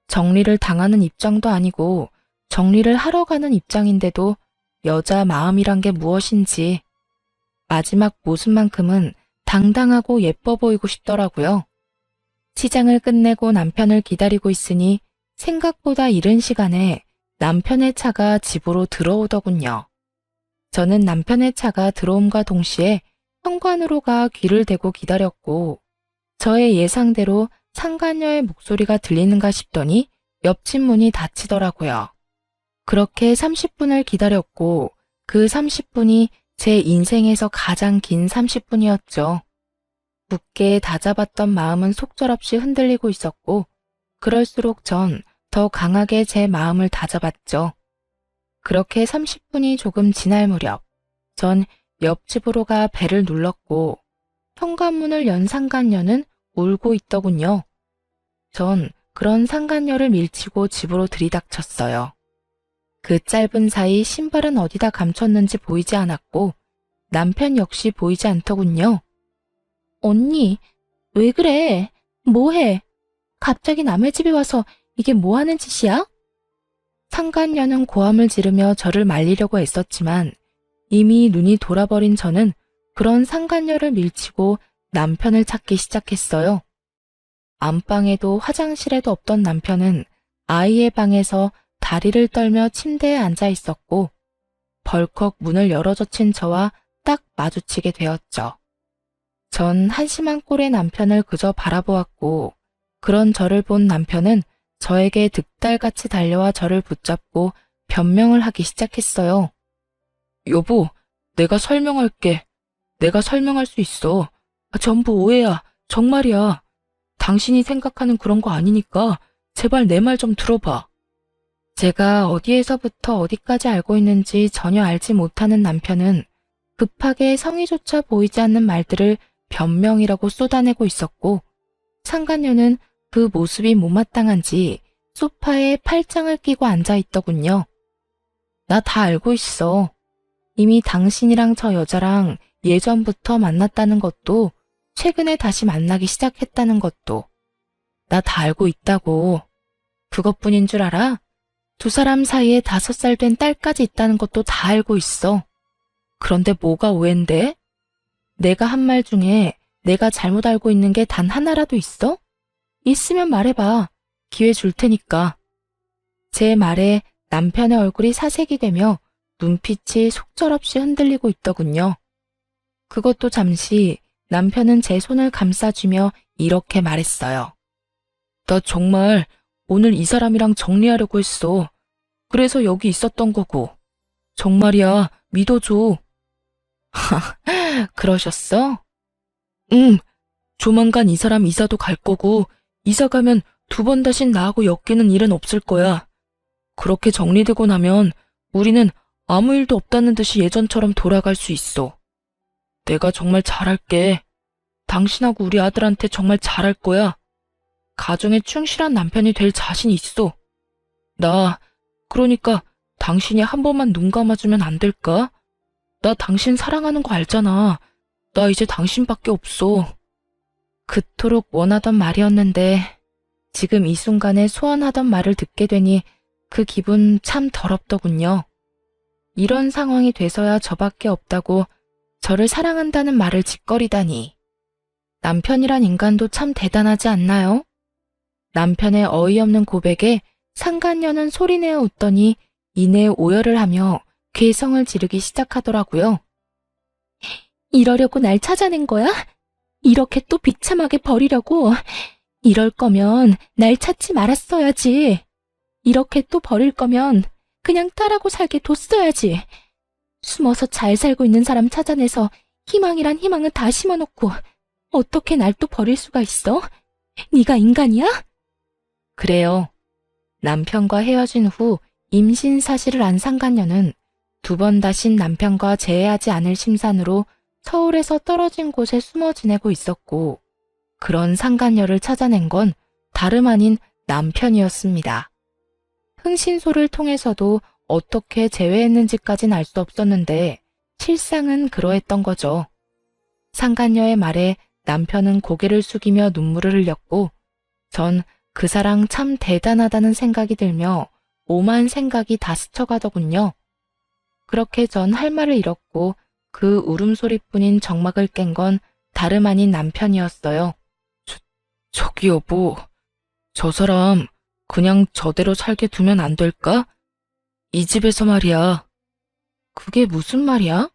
정리를 당하는 입장도 아니고 정리를 하러 가는 입장인데도 여자 마음이란 게 무엇인지 마지막 모습만큼은 당당하고 예뻐 보이고 싶더라고요. 시장을 끝내고 남편을 기다리고 있으니 생각보다 이른 시간에 남편의 차가 집으로 들어오더군요. 저는 남편의 차가 들어옴과 동시에 현관으로 가 귀를 대고 기다렸고 저의 예상대로 상간녀의 목소리가 들리는가 싶더니 옆집 문이 닫히더라고요. 그렇게 30분을 기다렸고 그 30분이 제 인생에서 가장 긴 30분이었죠. 굳게 다잡았던 마음은 속절없이 흔들리고 있었고 그럴수록 전 더 강하게 제 마음을 다잡았죠. 그렇게 30분이 조금 지날 무렵 전 옆집으로 가 벨을 눌렀고 현관문을 연 상간녀는 울고 있더군요. 전 그런 상간녀를 밀치고 집으로 들이닥쳤어요. 그 짧은 사이 신발은 어디다 감췄는지 보이지 않았고 남편 역시 보이지 않더군요. 언니, 왜 그래? 뭐해? 갑자기 남의 집에 와서 이게 뭐 하는 짓이야? 상간녀는 고함을 지르며 저를 말리려고 애썼지만 이미 눈이 돌아버린 저는 그런 상간녀를 밀치고 남편을 찾기 시작했어요. 안방에도 화장실에도 없던 남편은 아이의 방에서 다리를 떨며 침대에 앉아 있었고 벌컥 문을 열어젖힌 저와 딱 마주치게 되었죠. 전 한심한 꼴의 남편을 그저 바라보았고, 그런 저를 본 남편은 저에게 득달같이 달려와 저를 붙잡고 변명을 하기 시작했어요. 여보, 내가 설명할게. 내가 설명할 수 있어. 전부 오해야. 정말이야. 당신이 생각하는 그런 거 아니니까 제발 내 말 좀 들어봐. 제가 어디에서부터 어디까지 알고 있는지 전혀 알지 못하는 남편은 급하게 성의조차 보이지 않는 말들을 변명이라고 쏟아내고 있었고, 상간녀는 그 모습이 못마땅한지 소파에 팔짱을 끼고 앉아 있더군요. 나 다 알고 있어. 이미 당신이랑 저 여자랑 예전부터 만났다는 것도, 최근에 다시 만나기 시작했다는 것도 나 다 알고 있다고. 그것뿐인 줄 알아? 두 사람 사이에 5살 된 딸까지 있다는 것도 다 알고 있어. 그런데 뭐가 오해인데? 내가 한 말 중에 내가 잘못 알고 있는 게 단 하나라도 있어? 있으면 말해봐. 기회 줄 테니까. 제 말에 남편의 얼굴이 사색이 되며 눈빛이 속절없이 흔들리고 있더군요. 그것도 잠시 남편은 제 손을 감싸주며 이렇게 말했어요. 나 정말 오늘 이 사람이랑 정리하려고 했어. 그래서 여기 있었던 거고. 정말이야, 믿어줘. 그러셨어? 응, 조만간 이 사람 이사도 갈 거고, 이사 가면 2번 다신 나하고 엮이는 일은 없을 거야. 그렇게 정리되고 나면 우리는 아무 일도 없다는 듯이 예전처럼 돌아갈 수 있어. 내가 정말 잘할게. 당신하고 우리 아들한테 정말 잘할 거야. 가정에 충실한 남편이 될 자신 있어. 그러니까 당신이 한 번만 눈 감아주면 안 될까? 나 당신 사랑하는 거 알잖아. 나 이제 당신밖에 없어. 그토록 원하던 말이었는데 지금 이 순간에 소원하던 말을 듣게 되니 그 기분 참 더럽더군요. 이런 상황이 돼서야 저밖에 없다고 저를 사랑한다는 말을 짓거리다니. 남편이란 인간도 참 대단하지 않나요? 남편의 어이없는 고백에 상간녀는 소리내어 웃더니 이내 오열을 하며 괴성을 지르기 시작하더라고요. 이러려고 날 찾아낸 거야? 이렇게 또 비참하게 버리려고? 이럴 거면 날 찾지 말았어야지. 이렇게 또 버릴 거면 그냥 딸하고 살게 뒀어야지. 숨어서 잘 살고 있는 사람 찾아내서 희망이란 희망은 다 심어놓고 어떻게 날 또 버릴 수가 있어? 네가 인간이야? 그래요. 남편과 헤어진 후 임신 사실을 안 상간녀는 2번 다신 남편과 재회하지 않을 심산으로 서울에서 떨어진 곳에 숨어 지내고 있었고, 그런 상간녀를 찾아낸 건 다름 아닌 남편이었습니다. 흥신소를 통해서도 어떻게 재회했는지까진 알 수 없었는데 실상은 그러했던 거죠. 상간녀의 말에 남편은 고개를 숙이며 눈물을 흘렸고, 전 그 사랑 참 대단하다는 생각이 들며 오만 생각이 다 스쳐가더군요. 그렇게 전 할 말을 잃었고 그 울음소리뿐인 정막을 깬 건 다름 아닌 남편이었어요. 저기 여보, 저 사람 그냥 저대로 살게 두면 안 될까? 이 집에서 말이야. 그게 무슨 말이야?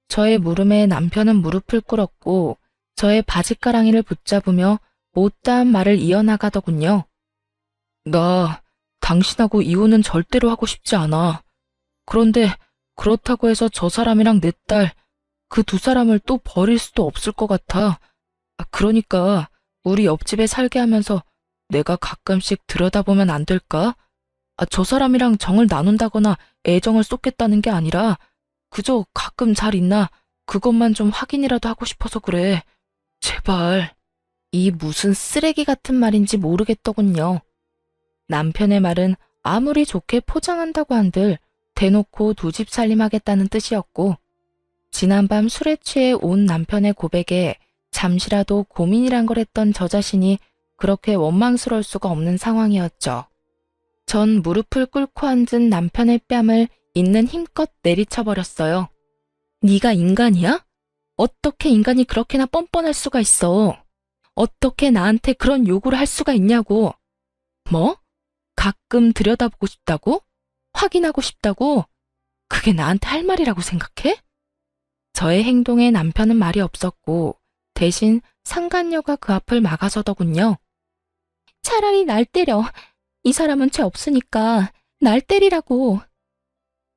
저의 물음에 남편은 무릎을 꿇었고 저의 바짓가랑이를 붙잡으며 못다한 말을 이어나가더군요. 나 당신하고 이혼은 절대로 하고 싶지 않아. 그런데 그렇다고 해서 저 사람이랑 내 딸, 그 2사람을 또 버릴 수도 없을 것 같아. 그러니까 우리 옆집에 살게 하면서 내가 가끔씩 들여다보면 안 될까? 저 사람이랑 정을 나눈다거나 애정을 쏟겠다는 게 아니라 그저 가끔 잘 있나 그것만 좀 확인이라도 하고 싶어서 그래. 제발. 이 무슨 쓰레기 같은 말인지 모르겠더군요. 남편의 말은 아무리 좋게 포장한다고 한들 대놓고 2집 살림하겠다는 뜻이었고, 지난밤 술에 취해 온 남편의 고백에 잠시라도 고민이란 걸 했던 저 자신이 그렇게 원망스러울 수가 없는 상황이었죠. 전 무릎을 꿇고 앉은 남편의 뺨을 있는 힘껏 내리쳐버렸어요. 네가 인간이야? 어떻게 인간이 그렇게나 뻔뻔할 수가 있어? 어떻게 나한테 그런 요구를 할 수가 있냐고. 뭐? 가끔 들여다보고 싶다고? 확인하고 싶다고? 그게 나한테 할 말이라고 생각해? 저의 행동에 남편은 말이 없었고 대신 상간녀가 그 앞을 막아서더군요. 차라리 날 때려. 이 사람은 죄 없으니까 날 때리라고.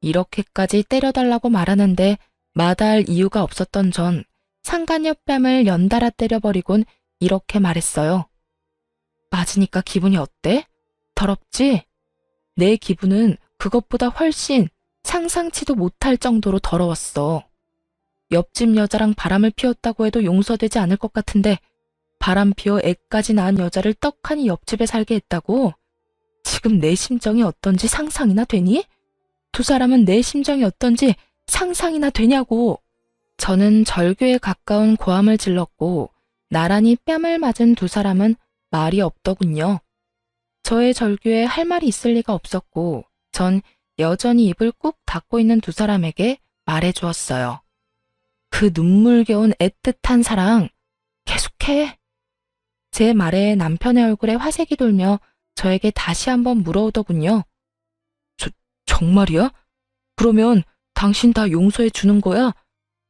이렇게까지 때려달라고 말하는데 마다할 이유가 없었던 전 상간녀 뺨을 연달아 때려버리곤 이렇게 말했어요. 맞으니까 기분이 어때? 더럽지? 내 기분은 그것보다 훨씬 상상치도 못할 정도로 더러웠어. 옆집 여자랑 바람을 피웠다고 해도 용서되지 않을 것 같은데 바람 피워 애까지 낳은 여자를 떡하니 옆집에 살게 했다고? 지금 내 심정이 어떤지 상상이나 되니? 두 사람은 내 심정이 어떤지 상상이나 되냐고. 저는 절규에 가까운 고함을 질렀고 나란히 뺨을 맞은 두 사람은 말이 없더군요. 저의 절규에 할 말이 있을 리가 없었고 전 여전히 입을 꾹 닫고 있는 두 사람에게 말해주었어요. 그 눈물겨운 애틋한 사랑 계속해. 제 말에 남편의 얼굴에 화색이 돌며 저에게 다시 한번 물어오더군요. 정말이야? 그러면 당신 다 용서해 주는 거야?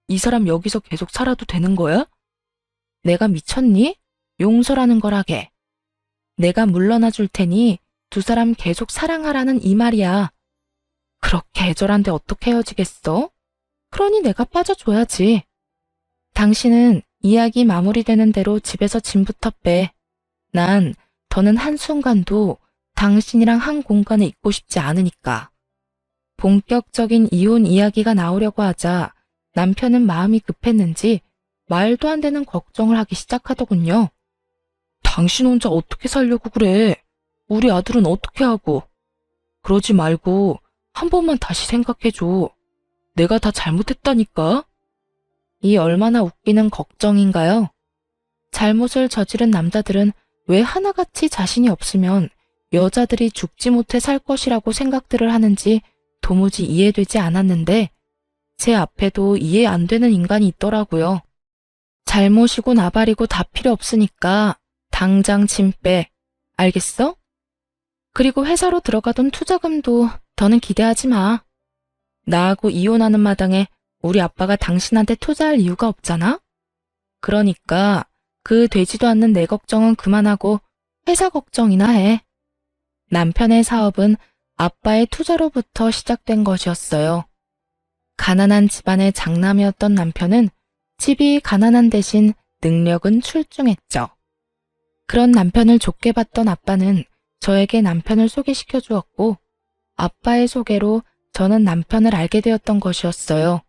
이 사람 여기서 계속 살아도 되는 거야? 내가 미쳤니? 용서라는 거라게. 내가 물러나 줄 테니 두 사람 계속 사랑하라는 이 말이야. 그렇게 애절한데 어떻게 헤어지겠어? 그러니 내가 빠져줘야지. 당신은 이야기 마무리되는 대로 집에서 짐부터 빼. 난 더는 한순간도 당신이랑 한 공간에 있고 싶지 않으니까. 본격적인 이혼 이야기가 나오려고 하자 남편은 마음이 급했는지 말도 안 되는 걱정을 하기 시작하더군요. 당신 혼자 어떻게 살려고 그래? 우리 아들은 어떻게 하고? 그러지 말고 한 번만 다시 생각해줘. 내가 다 잘못했다니까? 이 얼마나 웃기는 걱정인가요? 잘못을 저지른 남자들은 왜 하나같이 자신이 없으면 여자들이 죽지 못해 살 것이라고 생각들을 하는지 도무지 이해되지 않았는데 제 앞에도 이해 안 되는 인간이 있더라고요. 잘못이고 나발이고 다 필요 없으니까 당장 짐 빼. 알겠어? 그리고 회사로 들어가던 투자금도 더는 기대하지 마. 나하고 이혼하는 마당에 우리 아빠가 당신한테 투자할 이유가 없잖아? 그러니까 그 되지도 않는 내 걱정은 그만하고 회사 걱정이나 해. 남편의 사업은 아빠의 투자로부터 시작된 것이었어요. 가난한 집안의 장남이었던 남편은 집이 가난한 대신 능력은 출중했죠. 그런 남편을 좋게 봤던 아빠는 저에게 남편을 소개시켜 주었고 아빠의 소개로 저는 남편을 알게 되었던 것이었어요.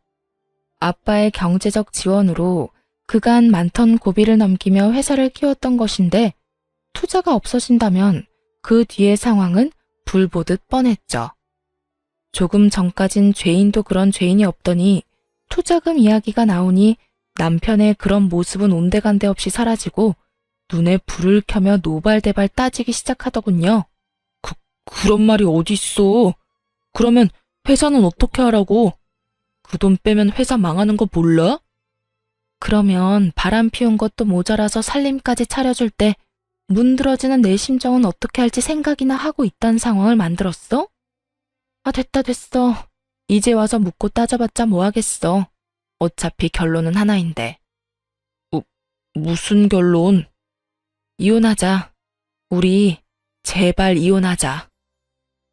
아빠의 경제적 지원으로 그간 많던 고비를 넘기며 회사를 키웠던 것인데 투자가 없어진다면 그 뒤의 상황은 불보듯 뻔했죠. 조금 전까진 죄인도 그런 죄인이 없더니 투자금 이야기가 나오니 남편의 그런 모습은 온데간데 없이 사라지고 눈에 불을 켜며 노발대발 따지기 시작하더군요. 그런 말이 어딨어. 그러면 회사는 어떻게 하라고? 그 돈 빼면 회사 망하는 거 몰라? 그러면 바람 피운 것도 모자라서 살림까지 차려줄 때 문드러지는 내 심정은 어떻게 할지 생각이나 하고 있다는 상황을 만들었어? 아, 됐어. 이제 와서 묻고 따져봤자 뭐 하겠어. 어차피 결론은 하나인데. 무슨 결론? 이혼하자. 우리 제발 이혼하자.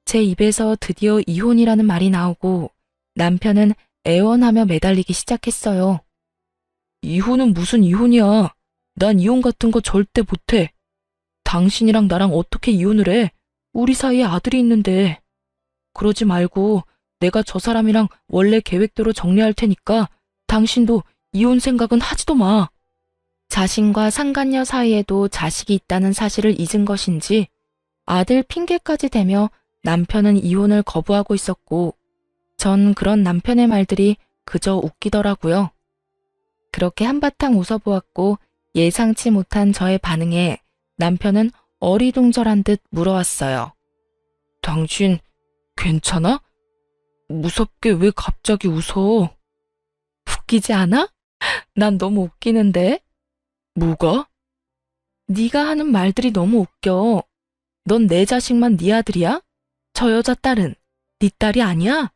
제 입에서 드디어 이혼이라는 말이 나오고 남편은 애원하며 매달리기 시작했어요. 이혼은 무슨 이혼이야. 난 이혼 같은 거 절대 못해. 당신이랑 나랑 어떻게 이혼을 해? 우리 사이에 아들이 있는데. 그러지 말고 내가 저 사람이랑 원래 계획대로 정리할 테니까 당신도 이혼 생각은 하지도 마. 자신과 상간녀 사이에도 자식이 있다는 사실을 잊은 것인지 아들 핑계까지 대며 남편은 이혼을 거부하고 있었고 전 그런 남편의 말들이 그저 웃기더라고요. 그렇게 한바탕 웃어보았고 예상치 못한 저의 반응에 남편은 어리둥절한 듯 물어왔어요. 당신 괜찮아? 무섭게 왜 갑자기 웃어? 웃기지 않아? 난 너무 웃기는데. 뭐가? 네가 하는 말들이 너무 웃겨. 넌 내 자식만 네 아들이야? 저 여자 딸은 네 딸이 아니야?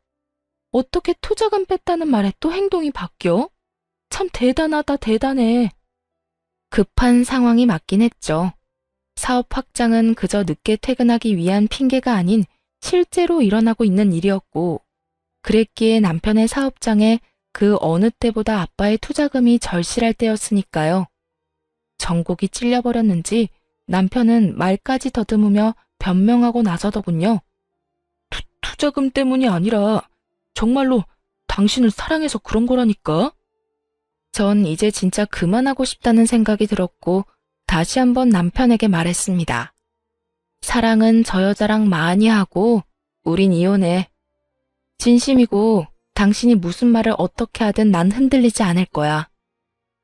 어떻게 투자금 뺐다는 말에 또 행동이 바뀌어? 참 대단하다, 대단해. 급한 상황이 맞긴 했죠. 사업 확장은 그저 늦게 퇴근하기 위한 핑계가 아닌 실제로 일어나고 있는 일이었고, 그랬기에 남편의 사업장에 그 어느 때보다 아빠의 투자금이 절실할 때였으니까요. 전곡이 찔려버렸는지 남편은 말까지 더듬으며 변명하고 나서더군요. 투자금 때문이 아니라 정말로 당신을 사랑해서 그런 거라니까. 전 이제 진짜 그만하고 싶다는 생각이 들었고 다시 한번 남편에게 말했습니다. 사랑은 저 여자랑 많이 하고 우린 이혼해. 진심이고 당신이 무슨 말을 어떻게 하든 난 흔들리지 않을 거야.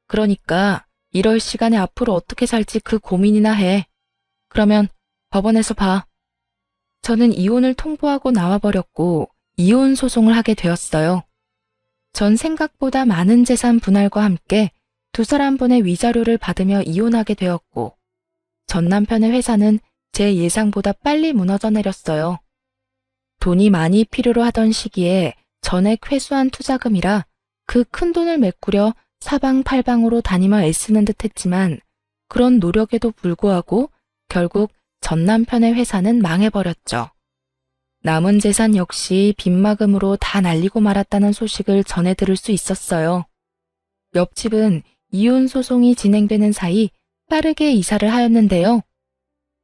그러니까 이럴 시간에 앞으로 어떻게 살지 그 고민이나 해. 그러면 법원에서 봐. 저는 이혼을 통보하고 나와버렸고 이혼 소송을 하게 되었어요. 전 생각보다 많은 재산 분할과 함께 두 사람분의 위자료를 받으며 이혼하게 되었고 전 남편의 회사는 제 예상보다 빨리 무너져 내렸어요. 돈이 많이 필요로 하던 시기에 전액 회수한 투자금이라 그 큰 돈을 메꾸려 사방팔방으로 다니며 애쓰는 듯 했지만 그런 노력에도 불구하고 결국 전 남편의 회사는 망해버렸죠. 남은 재산 역시 빚마금으로 다 날리고 말았다는 소식을 전해 들을 수 있었어요. 옆집은 이혼 소송이 진행되는 사이 빠르게 이사를 하였는데요.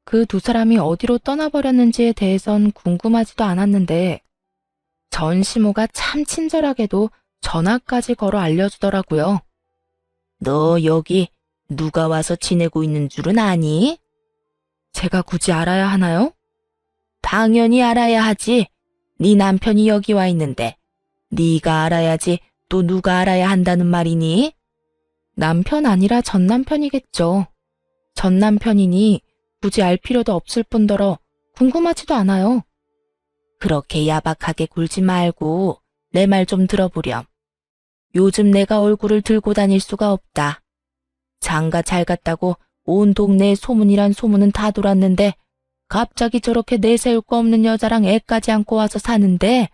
그 두 사람이 어디로 떠나버렸는지에 대해선 궁금하지도 않았는데 전 시모가 참 친절하게도 전화까지 걸어 알려주더라고요. 너 여기 누가 와서 지내고 있는 줄은 아니? 제가 굳이 알아야 하나요? 당연히 알아야 하지. 네 남편이 여기 와 있는데 네가 알아야지 또 누가 알아야 한다는 말이니? 남편 아니라 전 남편이겠죠. 전 남편이니 굳이 알 필요도 없을 뿐더러 궁금하지도 않아요. 그렇게 야박하게 굴지 말고 내 말 좀 들어보렴. 요즘 내가 얼굴을 들고 다닐 수가 없다. 장가 잘 갔다고 온 동네에 소문이란 소문은 다 돌았는데 갑자기 저렇게 내세울 거 없는 여자랑 애까지 안고 와서 사는데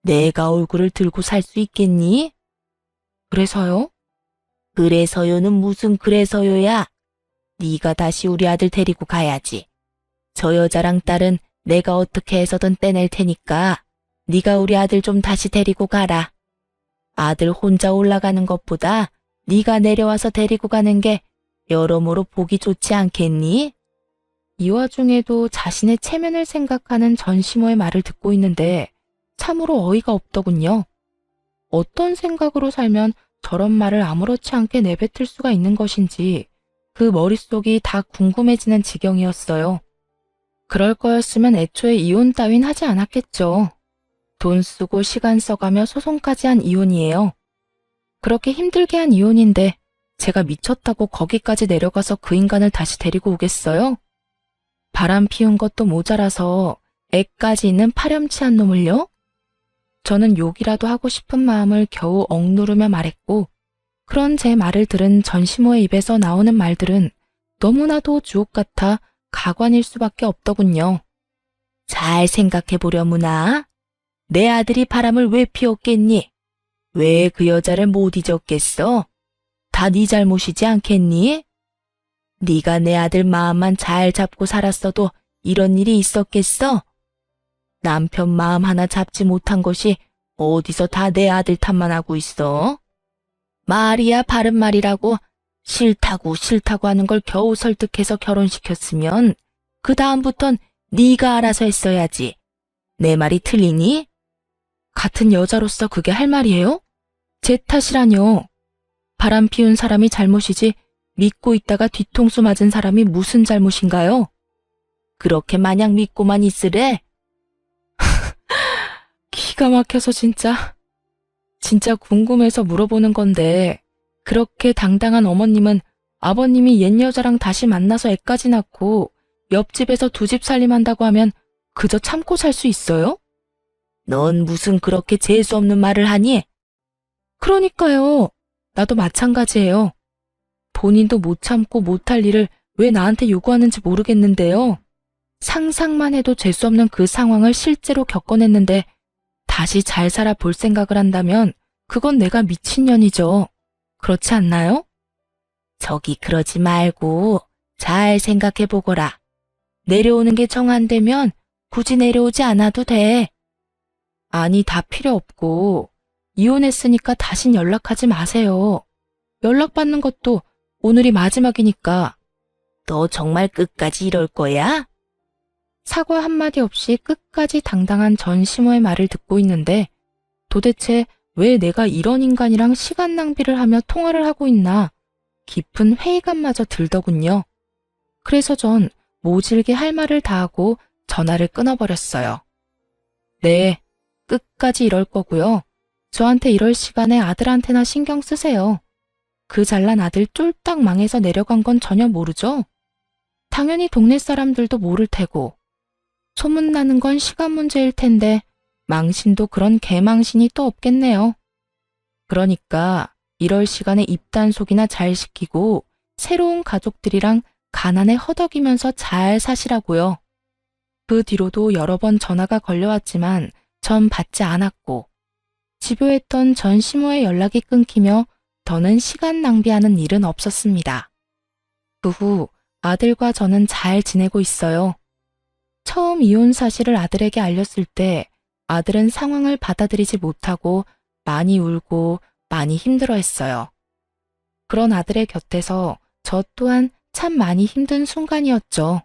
내가 얼굴을 들고 살 수 있겠니? 그래서요? 그래서요는 무슨 그래서요야. 네가 다시 우리 아들 데리고 가야지. 저 여자랑 딸은 내가 어떻게 해서든 떼낼 테니까 네가 우리 아들 좀 다시 데리고 가라. 아들 혼자 올라가는 것보다 네가 내려와서 데리고 가는 게 여러모로 보기 좋지 않겠니? 이 와중에도 자신의 체면을 생각하는 전시모의 말을 듣고 있는데 참으로 어이가 없더군요. 어떤 생각으로 살면 저런 말을 아무렇지 않게 내뱉을 수가 있는 것인지 그 머릿속이 다 궁금해지는 지경이었어요. 그럴 거였으면 애초에 이혼 따윈 하지 않았겠죠. 돈 쓰고 시간 써가며 소송까지 한 이혼이에요. 그렇게 힘들게 한 이혼인데 제가 미쳤다고 거기까지 내려가서 그 인간을 다시 데리고 오겠어요? 바람 피운 것도 모자라서 애까지 있는 파렴치한 놈을요? 저는 욕이라도 하고 싶은 마음을 겨우 억누르며 말했고 그런 제 말을 들은 전시모의 입에서 나오는 말들은 너무나도 주옥 같아 가관일 수밖에 없더군요. 잘 생각해보려무나. 내 아들이 바람을 왜 피웠겠니? 왜 그 여자를 못 잊었겠어? 다 네 잘못이지 않겠니? 네가 내 아들 마음만 잘 잡고 살았어도 이런 일이 있었겠어? 남편 마음 하나 잡지 못한 것이 어디서 다 내 아들 탓만 하고 있어? 말이야 바른 말이라고 싫다고 하는 걸 겨우 설득해서 결혼시켰으면 그 다음부턴 네가 알아서 했어야지. 내 말이 틀리니? 같은 여자로서 그게 할 말이에요? 제 탓이라뇨. 바람 피운 사람이 잘못이지 믿고 있다가 뒤통수 맞은 사람이 무슨 잘못인가요? 그렇게 마냥 믿고만 있으래? 기가 막혀서 진짜 궁금해서 물어보는 건데 그렇게 당당한 어머님은 아버님이 옛 여자랑 다시 만나서 애까지 낳고 옆집에서 두 집 살림한다고 하면 그저 참고 살 수 있어요? 넌 무슨 그렇게 재수없는 말을 하니? 그러니까요. 나도 마찬가지예요. 본인도 못 참고 못할 일을 왜 나한테 요구하는지 모르겠는데요. 상상만 해도 재수없는 그 상황을 실제로 겪어냈는데 다시 잘 살아 볼 생각을 한다면 그건 내가 미친년이죠. 그렇지 않나요? 저기 그러지 말고 잘 생각해 보거라. 내려오는 게 정 안 되면 굳이 내려오지 않아도 돼. 아니, 다 필요 없고 이혼했으니까 다신 연락하지 마세요. 연락받는 것도 오늘이 마지막이니까. 너 정말 끝까지 이럴 거야? 사과 한마디 없이 끝까지 당당한 전시모의 말을 듣고 있는데 도대체 왜 내가 이런 인간이랑 시간 낭비를 하며 통화를 하고 있나 깊은 회의감마저 들더군요. 그래서 전 모질게 할 말을 다하고 전화를 끊어버렸어요. 네, 끝까지 이럴 거고요. 저한테 이럴 시간에 아들한테나 신경 쓰세요. 그 잘난 아들 쫄딱 망해서 내려간 건 전혀 모르죠? 당연히 동네 사람들도 모를 테고 소문나는 건 시간 문제일 텐데 망신도 그런 개망신이 또 없겠네요. 그러니까 이럴 시간에 입단속이나 잘 시키고 새로운 가족들이랑 가난에 허덕이면서 잘 사시라고요. 그 뒤로도 여러 번 전화가 걸려왔지만 전 받지 않았고 집요했던 전 시모의 연락이 끊기며 더는 시간 낭비하는 일은 없었습니다. 그 후 아들과 저는 잘 지내고 있어요. 처음 이혼 사실을 아들에게 알렸을 때 아들은 상황을 받아들이지 못하고 많이 울고 많이 힘들어했어요. 그런 아들의 곁에서 저 또한 참 많이 힘든 순간이었죠.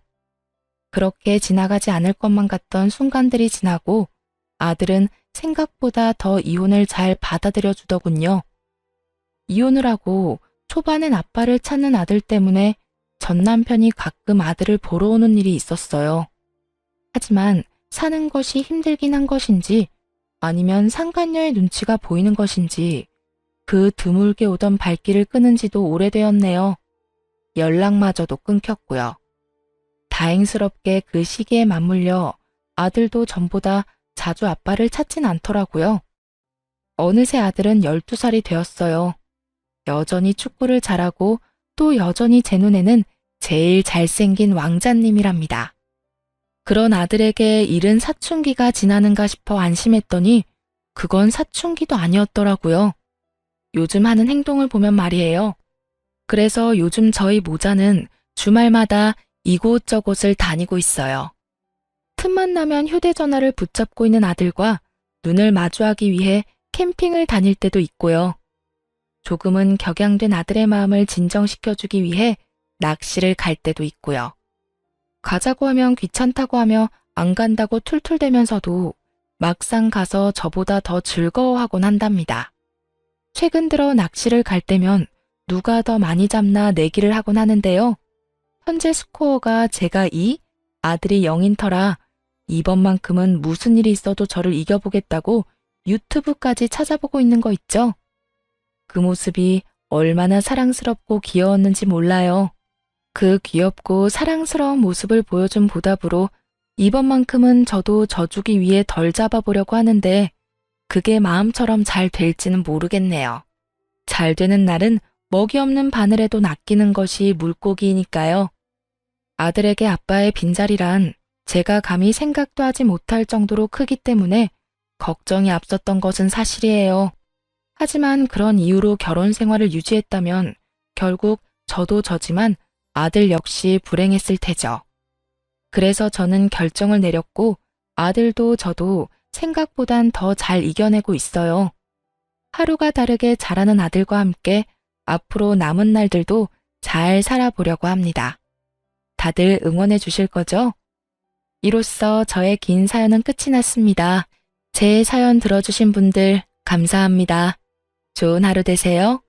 그렇게 지나가지 않을 것만 같던 순간들이 지나고 아들은 생각보다 더 이혼을 잘 받아들여 주더군요. 이혼을 하고 초반엔 아빠를 찾는 아들 때문에 전 남편이 가끔 아들을 보러 오는 일이 있었어요. 하지만 사는 것이 힘들긴 한 것인지 아니면 상간녀의 눈치가 보이는 것인지 그 드물게 오던 발길을 끊은 지도 오래되었네요. 연락마저도 끊겼고요. 다행스럽게 그 시기에 맞물려 아들도 전보다 자주 아빠를 찾진 않더라고요. 어느새 아들은 12살이 되었어요. 여전히 축구를 잘하고 또 여전히 제 눈에는 제일 잘생긴 왕자님이랍니다. 그런 아들에게 이른 사춘기가 지나는가 싶어 안심했더니 그건 사춘기도 아니었더라고요. 요즘 하는 행동을 보면 말이에요. 그래서 요즘 저희 모자는 주말마다 이곳저곳을 다니고 있어요. 틈만 나면 휴대전화를 붙잡고 있는 아들과 눈을 마주하기 위해 캠핑을 다닐 때도 있고요. 조금은 격양된 아들의 마음을 진정시켜주기 위해 낚시를 갈 때도 있고요. 가자고 하면 귀찮다고 하며 안 간다고 툴툴대면서도 막상 가서 저보다 더 즐거워하곤 한답니다. 최근 들어 낚시를 갈 때면 누가 더 많이 잡나 내기를 하곤 하는데요. 현재 스코어가 제가 2, 아들이 0인 터라 이번만큼은 무슨 일이 있어도 저를 이겨보겠다고 유튜브까지 찾아보고 있는 거 있죠? 그 모습이 얼마나 사랑스럽고 귀여웠는지 몰라요. 그 귀엽고 사랑스러운 모습을 보여준 보답으로 이번만큼은 저도 져주기 위해 덜 잡아보려고 하는데 그게 마음처럼 잘 될지는 모르겠네요. 잘 되는 날은 먹이 없는 바늘에도 낚이는 것이 물고기이니까요. 아들에게 아빠의 빈자리란 제가 감히 생각도 하지 못할 정도로 크기 때문에 걱정이 앞섰던 것은 사실이에요. 하지만 그런 이유로 결혼 생활을 유지했다면 결국 저도 저지만 아들 역시 불행했을 테죠. 그래서 저는 결정을 내렸고 아들도 저도 생각보단 더 잘 이겨내고 있어요. 하루가 다르게 자라는 아들과 함께 앞으로 남은 날들도 잘 살아보려고 합니다. 다들 응원해 주실 거죠? 이로써 저의 긴 사연은 끝이 났습니다. 제 사연 들어주신 분들 감사합니다. 좋은 하루 되세요.